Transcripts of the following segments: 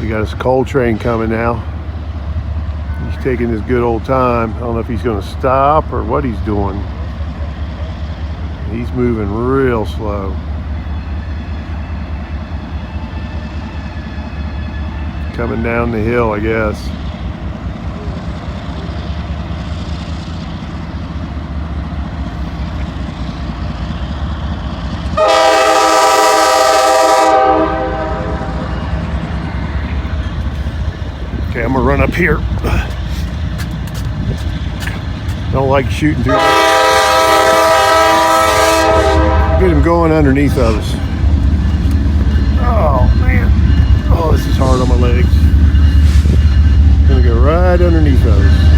We got his coal train coming now. He's taking his good old time. I don't know if he's going to stop or what he's doing. He's moving real slow. Coming down the hill, I guess. Okay, I'm gonna run up here. Don't like shooting through. Get him going underneath of us. Oh man. Oh, this is hard on my legs. Gonna go right underneath of us.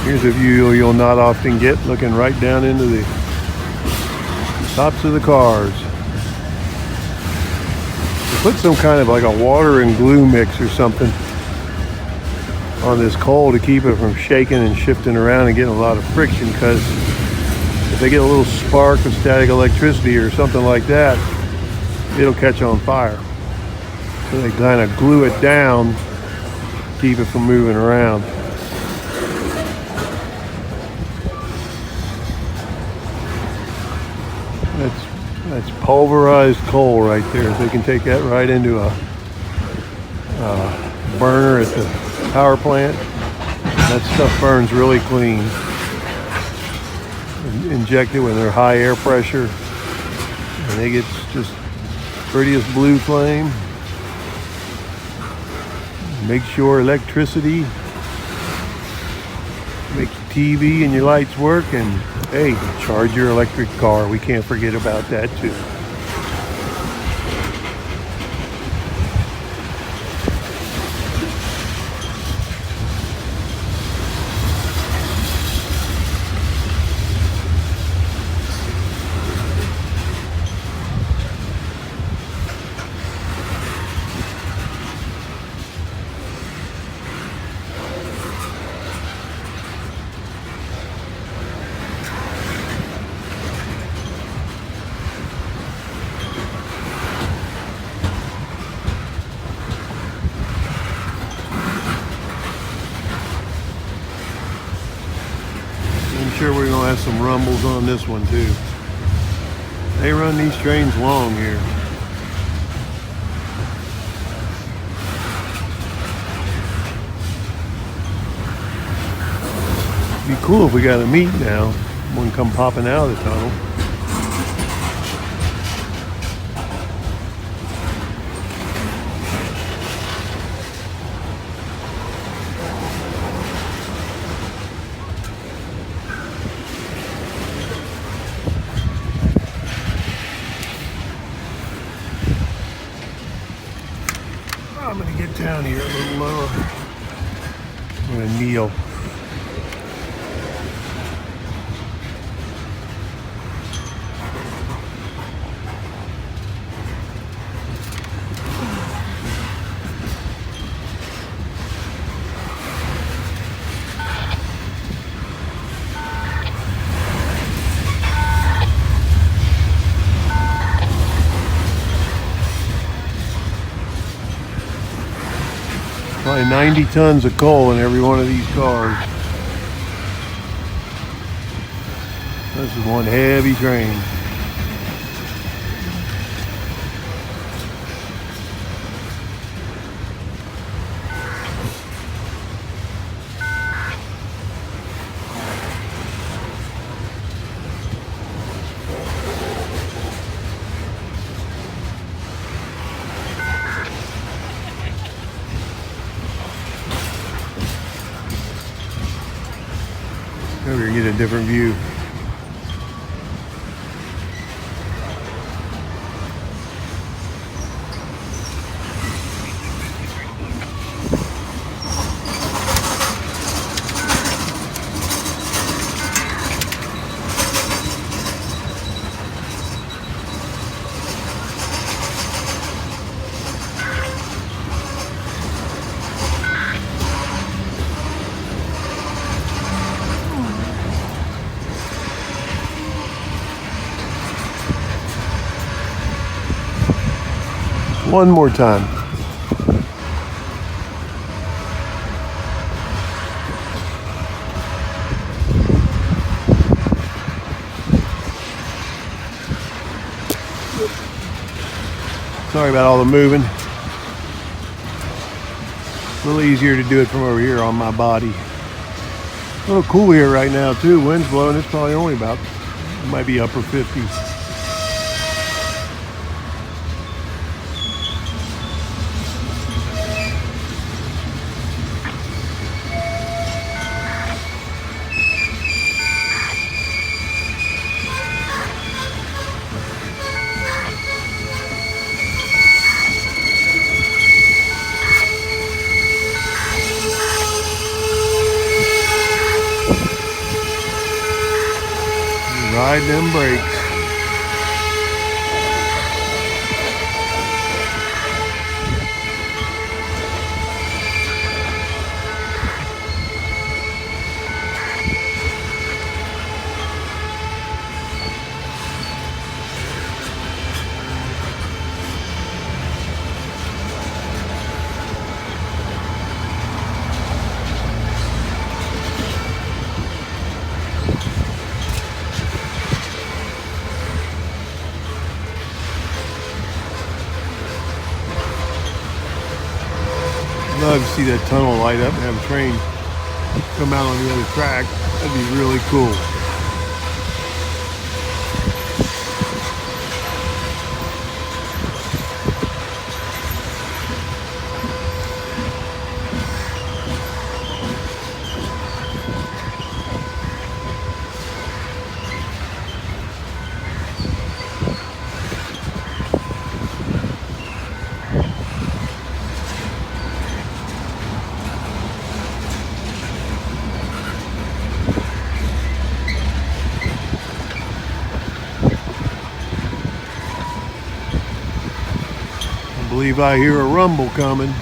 Here's a view you'll not often get, looking right down into the tops of the cars. They put some kind of like a water and glue mix or something on this coal to keep it from shaking and shifting around and getting a lot of friction, because if they get a little spark of static electricity or something like that, it'll catch on fire. So they kind of glue it down, keep it from moving around. That's pulverized coal right there. They can take that right into a burner at the power plant. That stuff burns really clean. Inject it with their high air pressure, and they get just prettiest blue flame. Make sure electricity makes your TV and your lights work, and hey, charge your electric car. We can't forget about that too. I'm sure we're going to have some rumbles on this one too. They run these trains long here. It'd be cool if we got a meet now. One come popping out of the tunnel. I'm going to get down here a little lower. I'm going to kneel. Probably 90 tons of coal in every one of these cars. This is one heavy train. Over here, get a different view. One more time. Sorry about all the moving. A little easier to do it from over here on my body. A little cool here right now too. Wind's blowing. It's probably only about, it might be upper 50s. Ride them brakes. Love to see that tunnel light up and have a train come out on the other track. That'd be really cool. I believe I hear a rumble coming.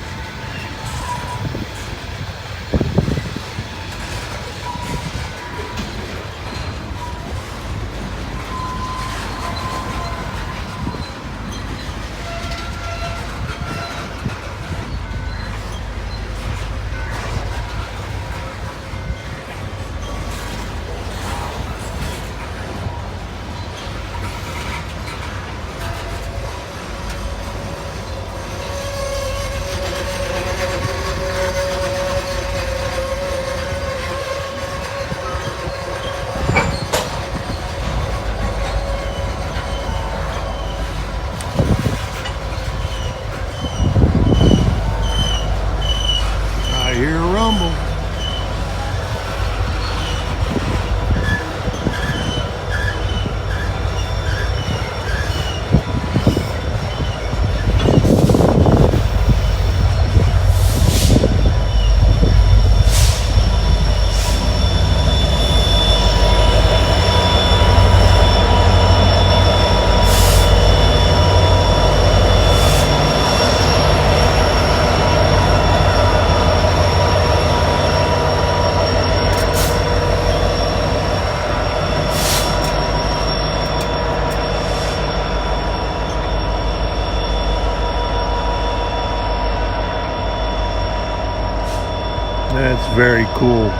That's very cool.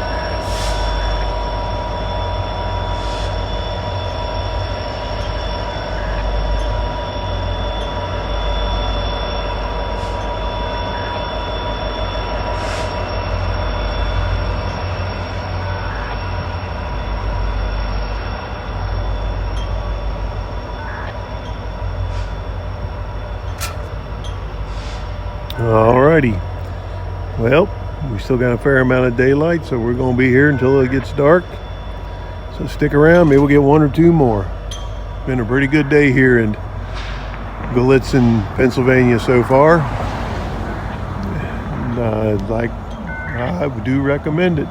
Alrighty. Well, we still got a fair amount of daylight, so we're going to be here until it gets dark. So stick around. Maybe we'll get one or two more. Been a pretty good day here in Gallitzin, Pennsylvania so far. And I do recommend it.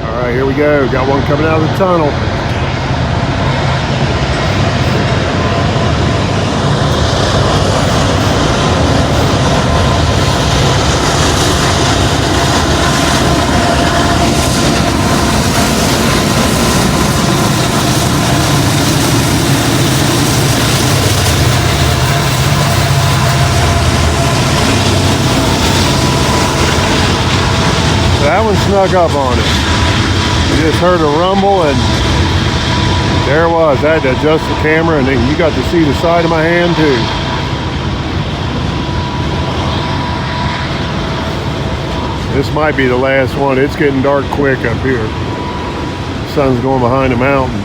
All right, here we go. Got one coming out of the tunnel. That one snuck up on it. You just heard a rumble and there it was. I had to adjust the camera and then you got to see the side of my hand too. This might be the last one. It's getting dark quick up here. The sun's going behind the mountain.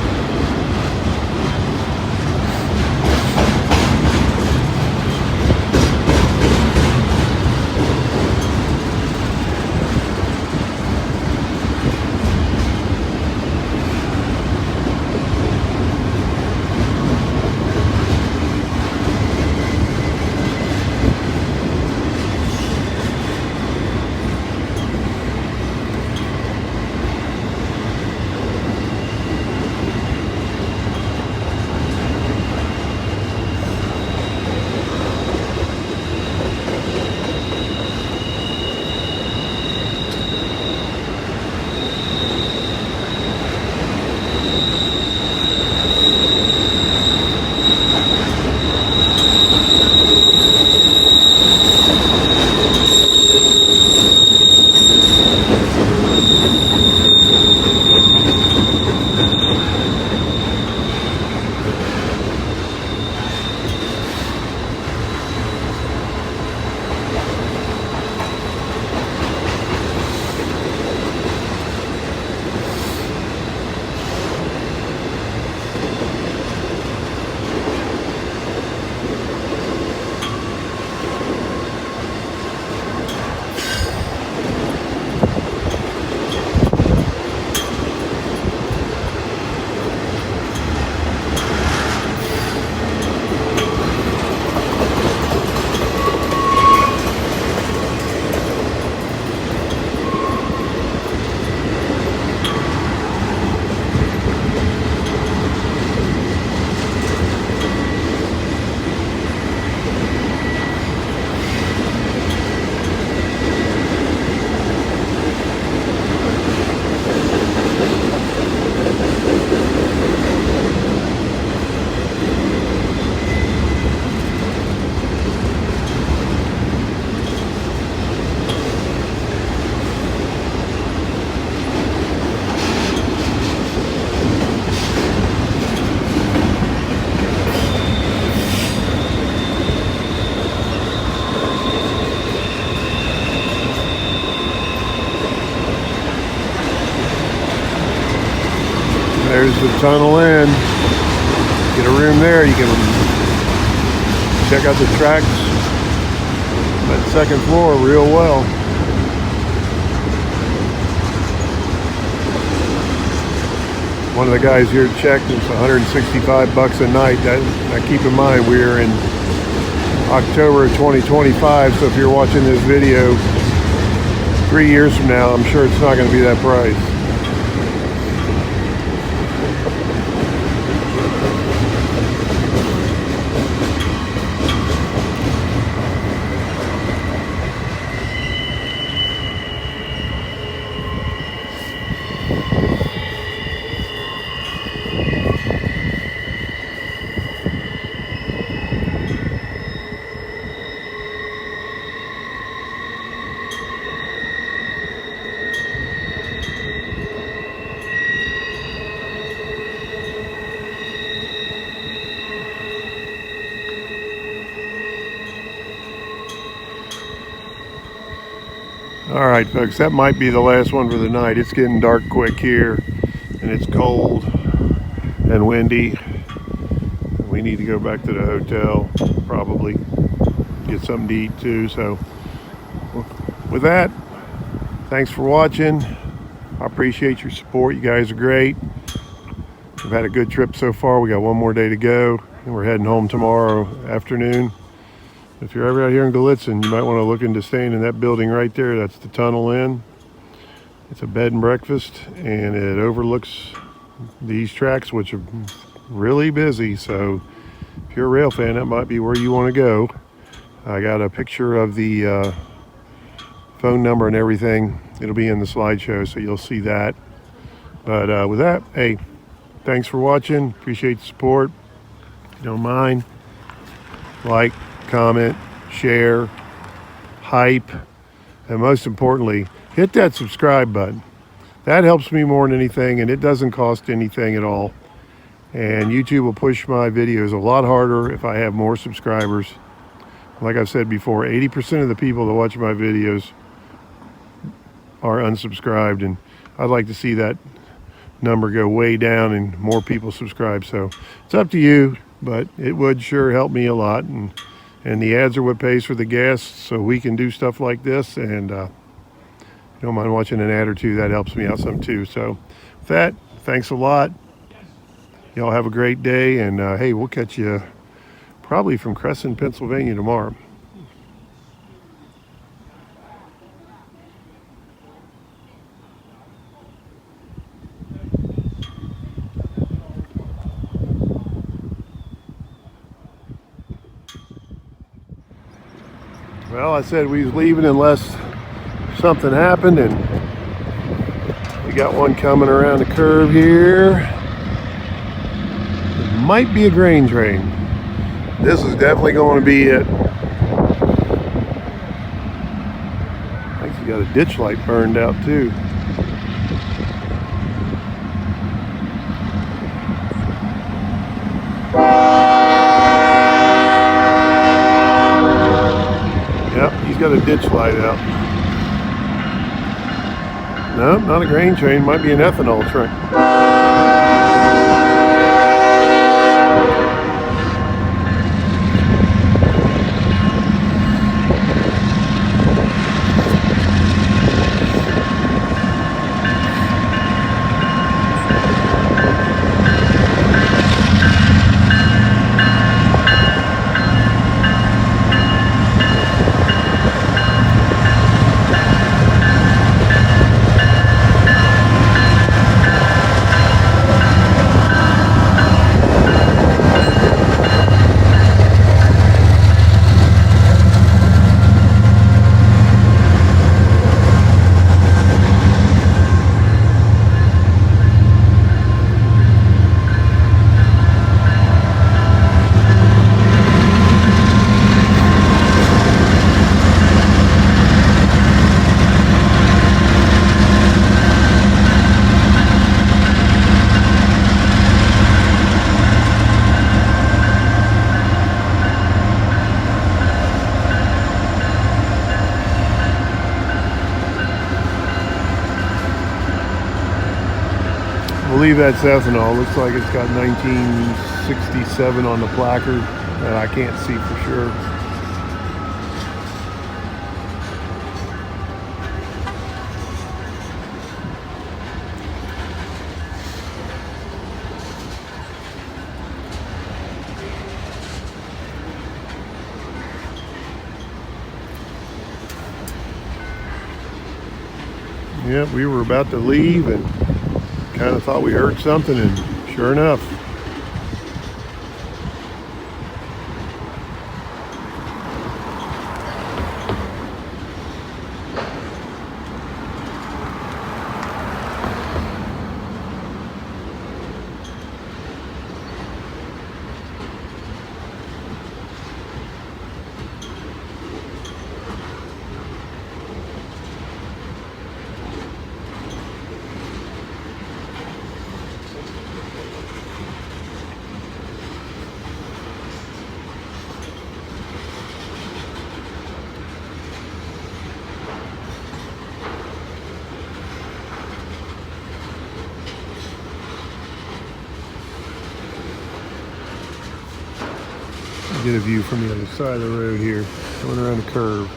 There's the tunnel in. Get a room there. You can check out the tracks. That second floor real well. One of the guys here checked. It's $165 a night. Now keep in mind we're in October of 2025. So if you're watching this video 3 years from now, I'm sure it's not going to be that price. All right, folks, that might be the last one for the night. It's getting dark quick here, and it's cold and windy. We need to go back to the hotel, probably get something to eat too. So with that, thanks for watching. I appreciate your support. You guys are great. We've had a good trip so far. We got one more day to go, and we're heading home tomorrow afternoon. If you're ever out here in Gallitzin, you might want to look into staying in that building right there. That's the Tunnel Inn. It's a bed and breakfast, and it overlooks these tracks, which are really busy. So if you're a rail fan, that might be where you want to go. I got a picture of the phone number and everything. It'll be in the slideshow, so you'll see that. But with that, hey, thanks for watching. Appreciate the support. If you don't mind, like, comment, share, hype, and most importantly, hit that subscribe button. That helps me more than anything, and it doesn't cost anything at all. And YouTube will push my videos a lot harder if I have more subscribers. Like I've said before, 80% of the people that watch my videos are unsubscribed, and I'd like to see that number go way down and more people subscribe. So it's up to you, but it would sure help me a lot. And the ads are what pays for the gas, so we can do stuff like this. And if you don't mind watching an ad or two, that helps me out some too. So with that, thanks a lot. Y'all have a great day, and hey, we'll catch you probably from Crescent, Pennsylvania tomorrow. Well, I said we was leaving unless something happened, and we got one coming around the curve here. It might be a grain train. This is definitely going to be it. I think he got a ditch light burned out too. He's got a ditch light out. No, not a grain train. Might be an ethanol train. I believe that's ethanol. Looks like it's got 1967 on the placard, and I can't see for sure. Yep, we were about to leave and kind of thought we heard something, and sure enough. Get a view from the other side of the road here, going around the curve.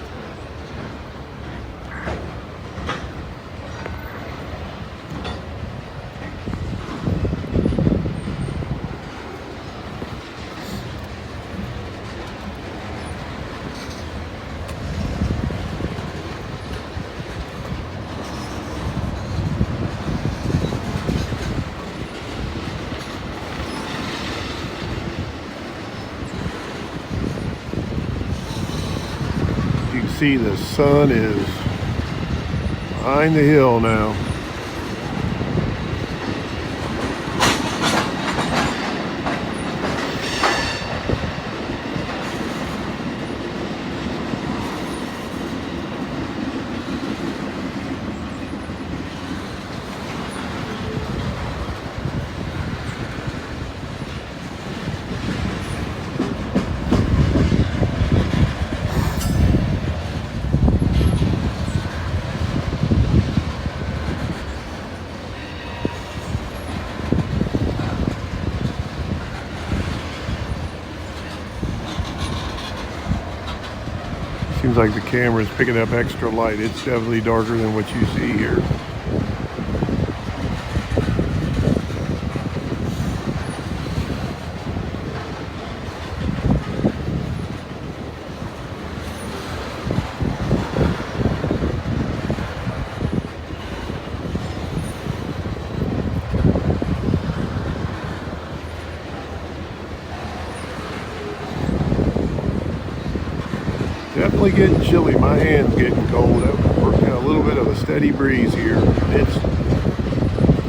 See, the sun is behind the hill now. Seems like the camera's picking up extra light. It's definitely darker than what you see here. Definitely getting chilly. My hand's getting cold. We're getting a little bit of a steady breeze here.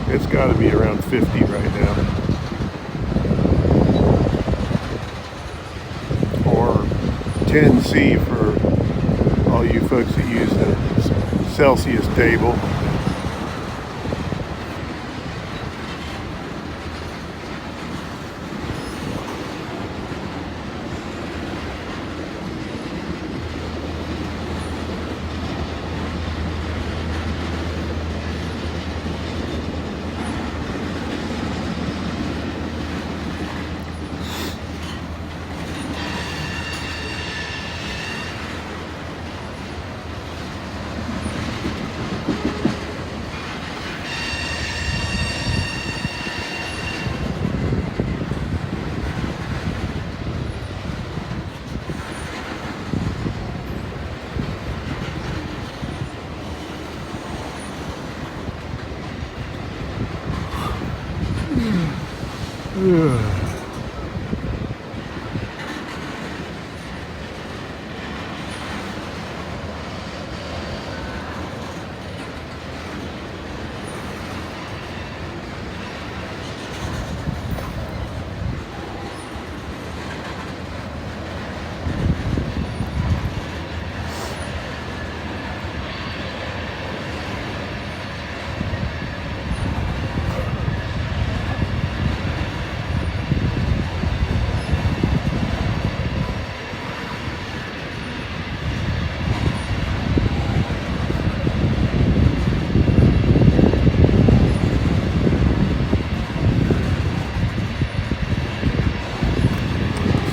It's got to be around 50 right now, or 10°C for all you folks that use the Celsius table.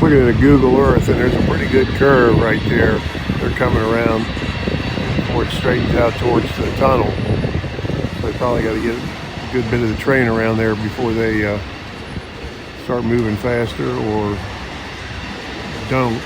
Looking at a Google Earth, and there's a pretty good curve right there. They're coming around before it straightens out towards the tunnel. So they probably got to get a good bit of the train around there before they start moving faster or don't.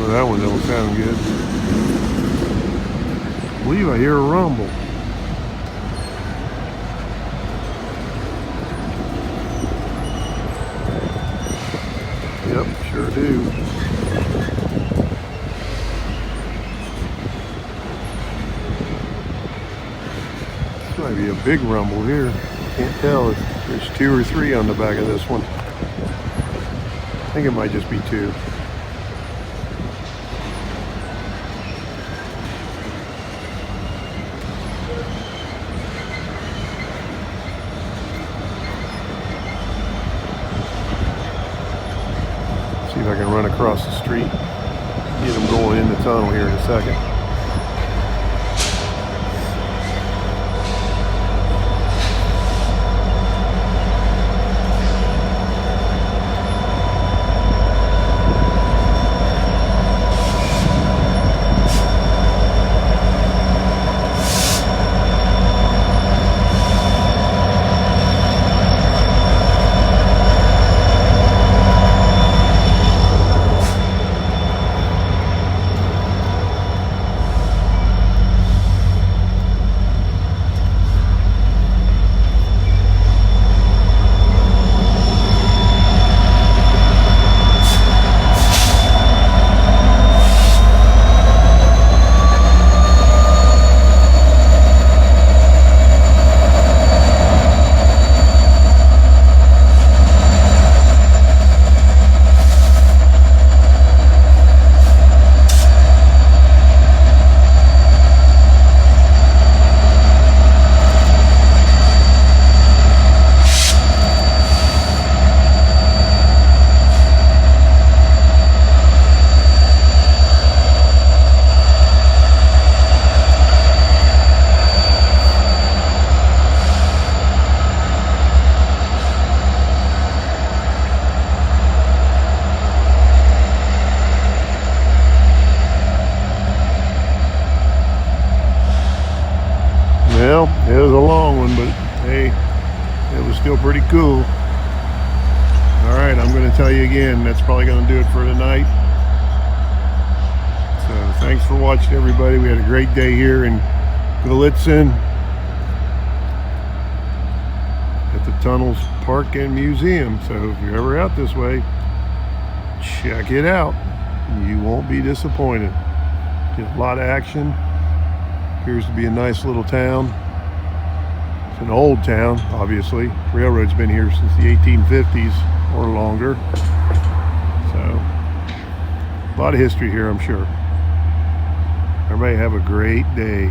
That one don't sound good. I believe I hear a rumble. Might be a big rumble here. Can't tell if there's 2 or 3 on the back of this one. I think it might just be 2. See if I can run across the street, get them going in the tunnel here in a second. Well, it was a long one, but hey, it was still pretty cool. Alright, I'm going to tell you again, that's probably going to do it for tonight. So thanks for watching, everybody. We had a great day here in Gallitzin at the Tunnels Park and Museum. So if you're ever out this way, check it out. You won't be disappointed. Get a lot of action. Appears to be a nice little town. It's an old town, obviously. Railroad's been here since the 1850s or longer. So, a lot of history here, I'm sure. Everybody have a great day.